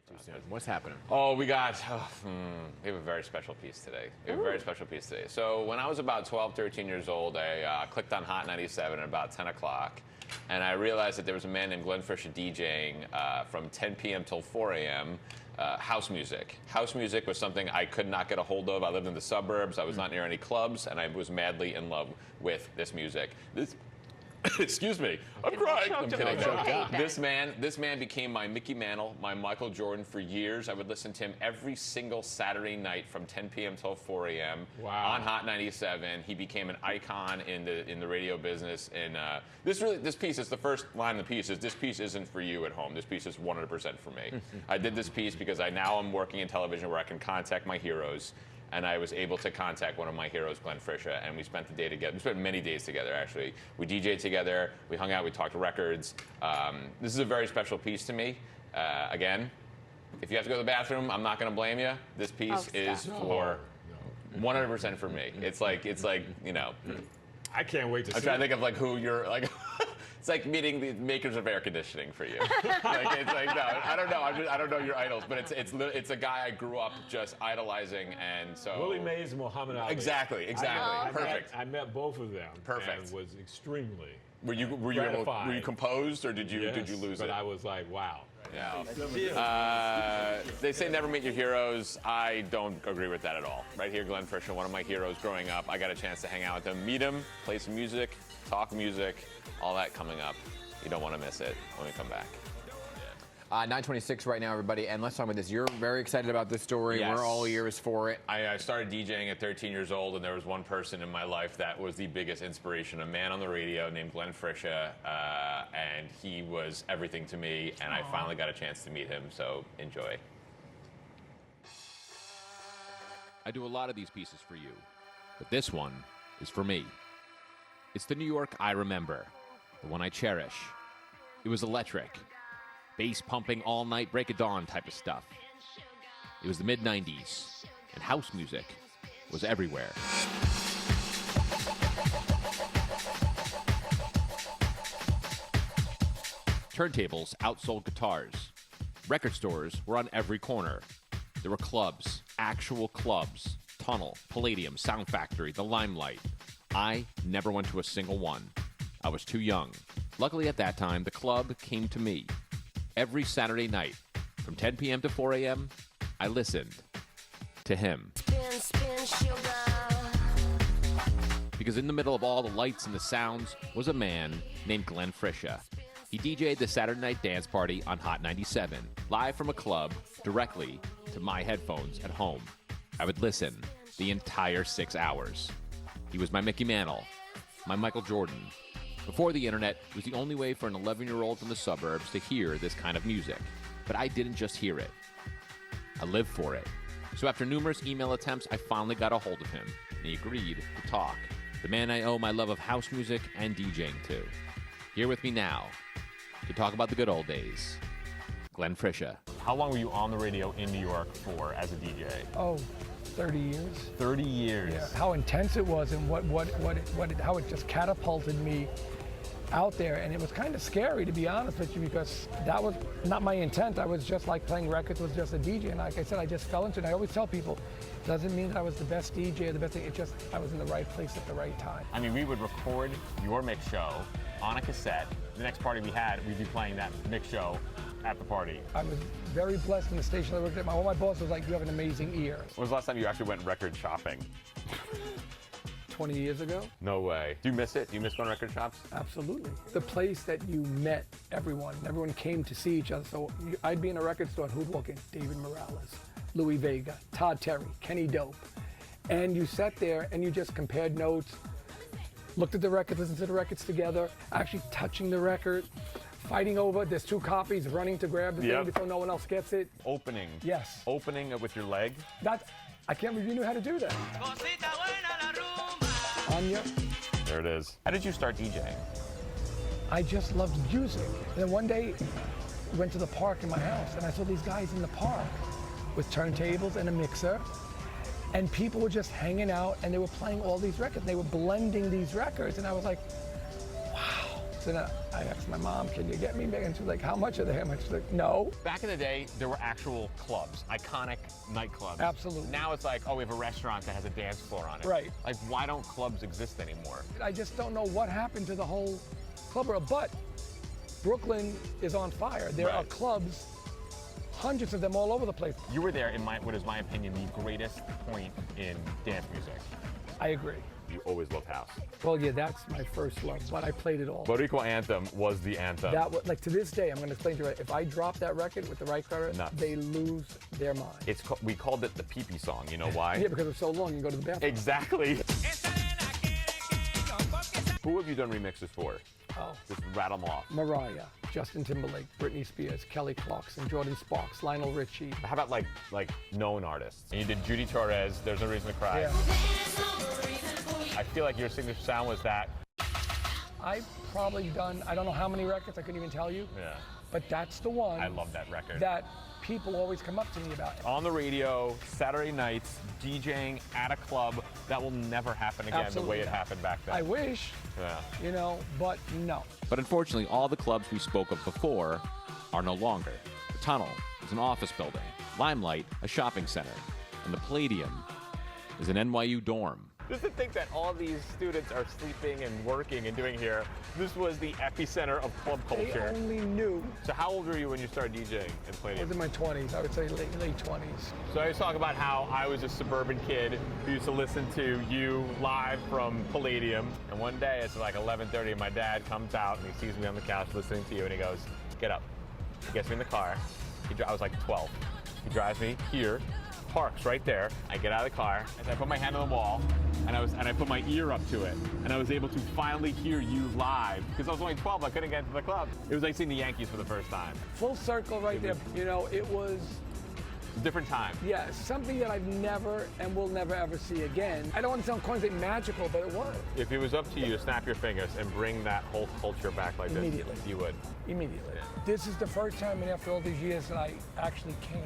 Too soon. What's happening? Oh, we have a very special piece today. So when I was about 12, 13 years old, I clicked on Hot 97 at about 10 o'clock, and I realized that there was a man named Glenn Friscia DJing from 10 p.m. till 4 a.m. House music. House music was something I could not get a hold of. I lived in the suburbs. I was not near any clubs, and I was madly in love with this music. Excuse me, I'm crying. I'm kidding. This man became my Mickey Mantle, my Michael Jordan for years. I would listen to him every single Saturday night from 10 p.m. till 4 a.m. Wow. on Hot 97. He became an icon in the radio business. And this piece is the first line of the piece. This piece isn't for you at home. This piece is 100% for me. I did this piece because now I'm working in television where I can contact my heroes. And I was able to contact one of my heroes, Glenn Friscia, and we spent the day together. We spent many days together, actually. We DJed together, we hung out, we talked records. This is a very special piece to me. Again, if you have to go to the bathroom, I'm not going to blame you. This piece is for 100% for me. It's like, you know. I can't wait to see. I'm trying to think of like who you're like. It's like meeting the makers of air conditioning for you. It's like no, I don't know. I don't know your idols, but it's a guy I grew up just idolizing, and so Willie Mays and Muhammad Ali. Exactly. Perfect. I met both of them. Perfect. And was extremely. Were you composed, or did you lose it? But I was like, wow. Yeah. They say never meet your heroes. I don't agree with that at all. Right here, Glenn Friscia, one of my heroes growing up. I got a chance to hang out with him, meet him, play some music, talk music, all that coming up. You don't want to miss it when we come back. 9:26 right now, everybody, and let's talk about this. You're very excited about this story. Yes. We're all ears for it. I started DJing at 13 years old, and there was one person in my life that was the biggest inspiration, a man on the radio named Glenn Friscia, and he was everything to me, and I finally got a chance to meet him, so enjoy. I do a lot of these pieces for you, but this one is for me. It's the New York I remember, the one I cherish. It was electric. Bass pumping all night, break of dawn type of stuff. It was the mid-90s, and house music was everywhere. Turntables outsold guitars. Record stores were on every corner. There were clubs, actual clubs, Tunnel, Palladium, Sound Factory, The Limelight. I never went to a single one. I was too young. Luckily at that time, the club came to me. Every Saturday night, from 10 p.m. to 4 a.m., I listened to him. Spin, sugar. Because in the middle of all the lights and the sounds was a man named Glenn Friscia. He DJ'd the Saturday night dance party on Hot 97, live from a club, directly to my headphones at home. I would listen the entire 6 hours. He was my Mickey Mantle, my Michael Jordan. Before the internet, it was the only way for an 11-year-old from the suburbs to hear this kind of music. But I didn't just hear it. I lived for it. So after numerous email attempts, I finally got a hold of him, and he agreed to talk. The man I owe my love of house music and DJing to. Here with me now to talk about the good old days, Glenn Friscia. How long were you on the radio in New York for as a DJ? Oh, 30 years. 30 years. Yeah, how intense it was and how it just catapulted me out there, and it was kind of scary, to be honest with you, because that was not my intent. I was just like playing records, was just a DJ, and like I said, I just fell into it. And I always tell people, it doesn't mean that I was the best DJ or the best thing, it just, I was in the right place at the right time. I mean, we would record your mix show on a cassette. The next party we had, we'd be playing that mix show at the party. I was very blessed in the station I worked at. My boss was like, you have an amazing ear. When was the last time you actually went record shopping? 20 years ago. No way. Do you miss it? Do you miss going to record shops? Absolutely. The place that you met everyone. Everyone came to see each other. So I'd be in a record store and who'd walk in? David Morales, Louis Vega, Todd Terry, Kenny Dope. And you sat there and you just compared notes, looked at the records, listened to the records together, actually touching the record, fighting over, there's two copies, running to grab the thing before no one else gets it. Opening. Yes. Opening it with your leg. I can't believe you knew how to do that. Anya. There it is. How did you start DJing? I just loved music. And then one day, we went to the park in my house, and I saw these guys in the park with turntables and a mixer, and people were just hanging out, and they were playing all these records. They were blending these records, and I was like, wow. So then I asked my mom, can you get me big? And she's like, how much are they? How much? She's like, no. Back in the day, there were actual clubs, iconic nightclubs. Absolutely. Now it's like, oh, we have a restaurant that has a dance floor on it. Right. Like, why don't clubs exist anymore? I just don't know what happened to the whole club world. But Brooklyn is on fire. There are Right. clubs, hundreds of them all over the place. You were there in what is my opinion, the greatest point in dance music. I agree. You always loved house. Well, yeah, that's my first love, but I played it all. Boricua Anthem was the anthem. That was, like, to this day, I'm going to explain to you, if I drop that record with the right credit, Nuts. they lose their mind. We called it the pee-pee song. You know why? Yeah, because it's so long, you go to the bathroom. Exactly. Who have you done remixes for? Oh, Just rattle them off. Mariah, Justin Timberlake, Britney Spears, Kelly Clarkson, Jordan Sparks, Lionel Richie. How about like known artists? And you did Judy Torres, There's No Reason to Cry. Yeah. I feel like your signature sound was that. I've probably done, I don't know how many records, I couldn't even tell you, Yeah. but that's the one I love that record. that people always come up to me about. On the radio, Saturday nights, DJing at a club, that will never happen again Absolutely the way it not. happened back then. I wish, Yeah. you know, but no. But unfortunately, all the clubs we spoke of before are no longer. The Tunnel is an office building, Limelight a shopping center, and the Palladium is an NYU dorm. Just to think that all these students are sleeping and working and doing here, this was the epicenter of club They culture. only knew, So how old were you when you started DJing and I playing? was in my 20s, I would say late 20s. So I was talking about how I was a suburban kid who used to listen to you live from Palladium. And one day it's like 11:30 and my dad comes out and he sees me on the couch listening to you and he goes, get up. He gets me in the car. I was like 12. He drives me here, parks right there. I get out of the car and I put my hand on the wall and I put my ear up to it and I was able to finally hear you live because I was only 12. I couldn't get into the club. It was like seeing the Yankees for the first time. Full circle right there. You know, it was, Different time. yeah, something that I've never and will never ever see again. I don't want to sound corny, say magical, but it was. If it was up to you to snap your fingers and bring that whole culture back like this, Immediately. you would. Immediately. This is the first time and after all these years that I actually came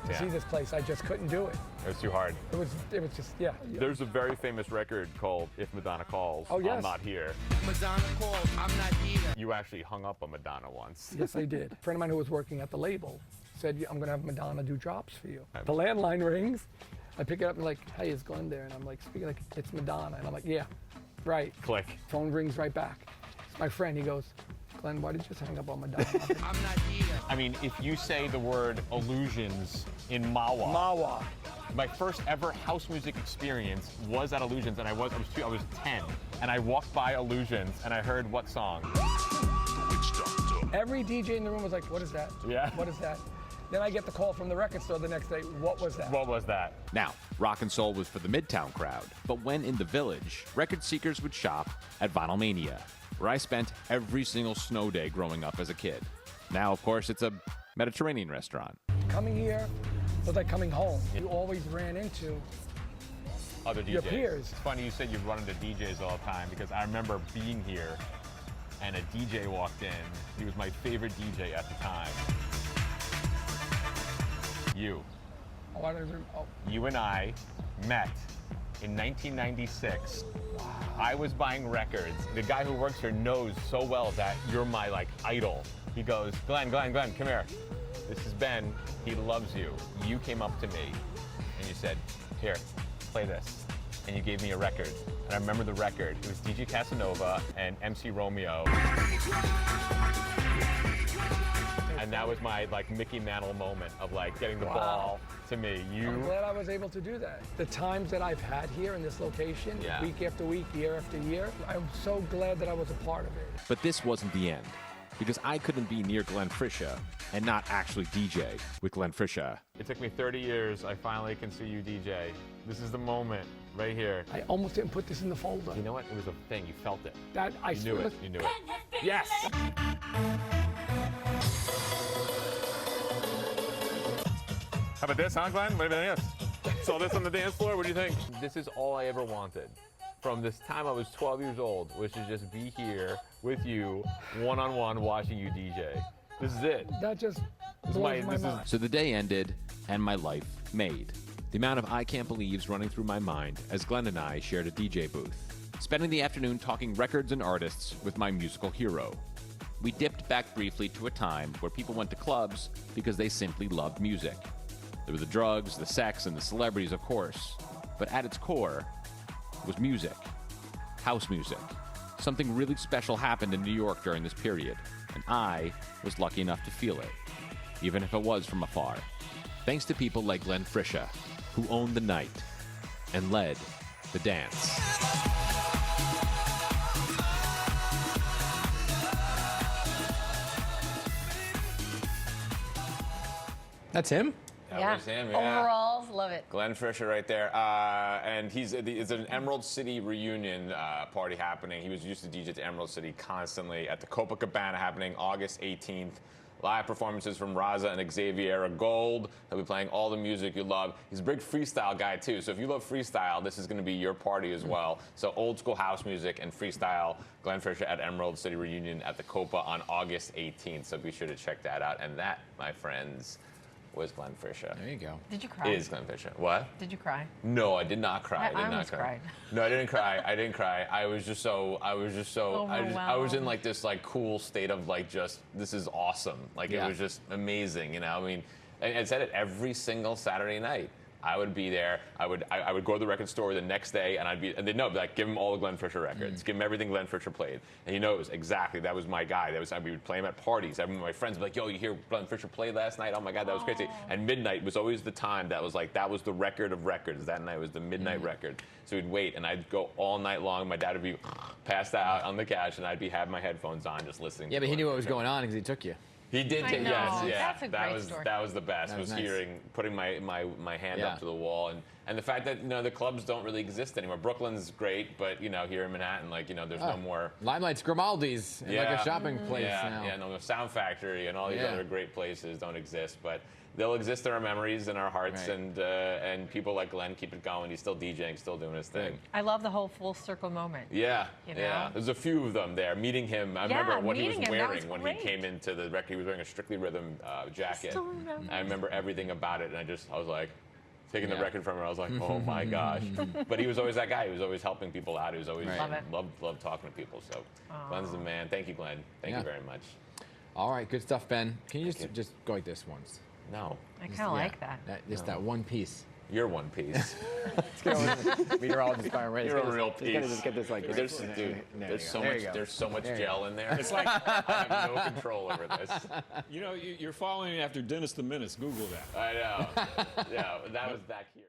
to Yeah. see this place. I just couldn't do it. It was too hard. It was just, yeah. There's a very famous record called If Madonna Calls, Oh, yes. I'm Not Here. Madonna calls, I'm not here. You actually hung up on Madonna once. Yes, I did. A friend of mine who was working at the label said, I'm going to have Madonna do drops for you. The landline rings. I pick it up and like, hey, it's Glenn there. And I'm like, speaking like, it's Madonna. And I'm like, yeah, right. Click. Phone rings right back. It's my friend. He goes, Glenn, why did you just hang up on Madonna? I'm not here. I mean, if you say the word Illusions in Mawa, Mawa. my first ever house music experience was at Illusions, and I was 10, and I walked by Illusions, and I heard what song? Every DJ in the room was like, what is that? Yeah. What is that? Then I get the call from the record store the next day, what was that? What was that? Now, rock and soul was for the Midtown crowd, but when in the Village, record seekers would shop at Vinyl Mania, where I spent every single snow day growing up as a kid. Now, of course, it's a Mediterranean restaurant. Coming here was like coming home. You always ran into Other DJs. your peers. It's funny you said you've run into DJs all the time because I remember being here and a DJ walked in. He was my favorite DJ at the time. You. Oh, I don't even, oh, You and I met in 1996. Wow. I was buying records. The guy who works here knows so well that you're my idol. He goes, Glenn, come here. This is Ben. He loves you. You came up to me and you said, here, play this. And you gave me a record. And I remember the record. It was DJ Casanova and MC Romeo. And that was my Mickey Mantle moment of getting the ball to me. I'm glad I was able to do that. The times that I've had here in this location, Yeah. week after week, year after year, I'm so glad that I was a part of it. But this wasn't the end, because I couldn't be near Glenn Friscia and not actually DJ with Glenn Friscia. It took me 30 years. I finally can see you DJ. This is the moment right here. I almost didn't put this in the folder. You know what? It was a thing. You felt it. That I You knew swear- it. You knew it. Yes! How about this, huh, Glenn? What do you think? Saw this on the dance floor. What do you think? This is all I ever wanted. From this time I was 12 years old, was to just be here with you, one-on-one, watching you DJ. This is it. That just is blows my- my this is- mind. So the day ended, and my life made. The amount of I can't believes running through my mind as Glenn and I shared a DJ booth, spending the afternoon talking records and artists with my musical hero. We dipped back briefly to a time where people went to clubs because they simply loved music. There were the drugs, the sex, and the celebrities, of course. But at its core was music. House music. Something really special happened in New York during this period, and I was lucky enough to feel it, even if it was from afar. Thanks to people like Glenn Friscia, who owned the night and led the dance. That's him? That was him, yeah. Overalls, love it. Glenn Friscia right there. And it's an Emerald City reunion party happening. He was used to DJ at Emerald City constantly at the Copacabana happening August 18th. Live performances from Raza and Xavier Gold. He'll be playing all the music you love. He's a big freestyle guy, too. So if you love freestyle, this is going to be your party as well. So old school house music and freestyle. Glenn Friscia at Emerald City Reunion at the Copa on August 18th. So be sure to check that out. And that, my friends, was Glenn Friscia. There you go. Did you cry? Is Glenn Friscia. What? Did you cry? No, I did not cry. I almost cried. No, I didn't cry. I didn't cry. I was just so. I was in like this like cool state of like just this is awesome. Like Yeah. it was just amazing. You know, I mean, I said it every single Saturday night. I would be there. I would go to the record store the next day, and they'd know, like, give him all the Glenn Friscia records, give him everything Glenn Friscia played, and he knows exactly that was my guy. We would play him at parties. My friends would be like, "Yo, you hear Glenn Friscia play last night? Oh my God, that was crazy!" And midnight was always the time that was the record of records. That night was the midnight record. So we'd wait, and I'd go all night long. My dad would be passed out on the couch, and I'd be having my headphones on, just listening. Yeah, to but he Glenn knew what was Friscia. going on because he took you. He did. I Yes, know. yeah. That's a great story. That was the best. That was was nice. putting my hand Yeah. up to the wall, and the fact that the clubs don't really exist anymore. Brooklyn's great, but here in Manhattan, like there's no more. Limelight's Grimaldi's, and like a shopping place Yeah, now. yeah, no Sound Factory and all these Yeah. other great places don't exist, but they'll exist in our memories and our hearts, Right. and people like Glenn keep it going. He's still DJing, still doing his thing. I love the whole full circle moment. Yeah, You yeah. know? There's a few of them there. Meeting him, I remember what he was meeting him, that was wearing when great. he came into the record. He was wearing a Strictly Rhythm jacket. still remember. I remember everything about it, and I was like, taking the Yeah. record from him. I was like, oh my gosh. But he was always that guy. He was always helping people out. He was always Right. Love it. loved talking to people. So Glenn's the man. Thank you, Glenn. Thank Yeah. you very much. All right, good stuff, Ben. Can you Thank just go like this once? No, I kind of like that. Just that one piece. you're one piece. Meteorologist Byron Ray. You're a real piece. Just get this like There's, right. dude, There there's you so go. There much. you go. There's so much There you gel go. in there. It's like, I have no control over this. you're following after Dennis the Menace. Google that. I know. Yeah, that was that cute.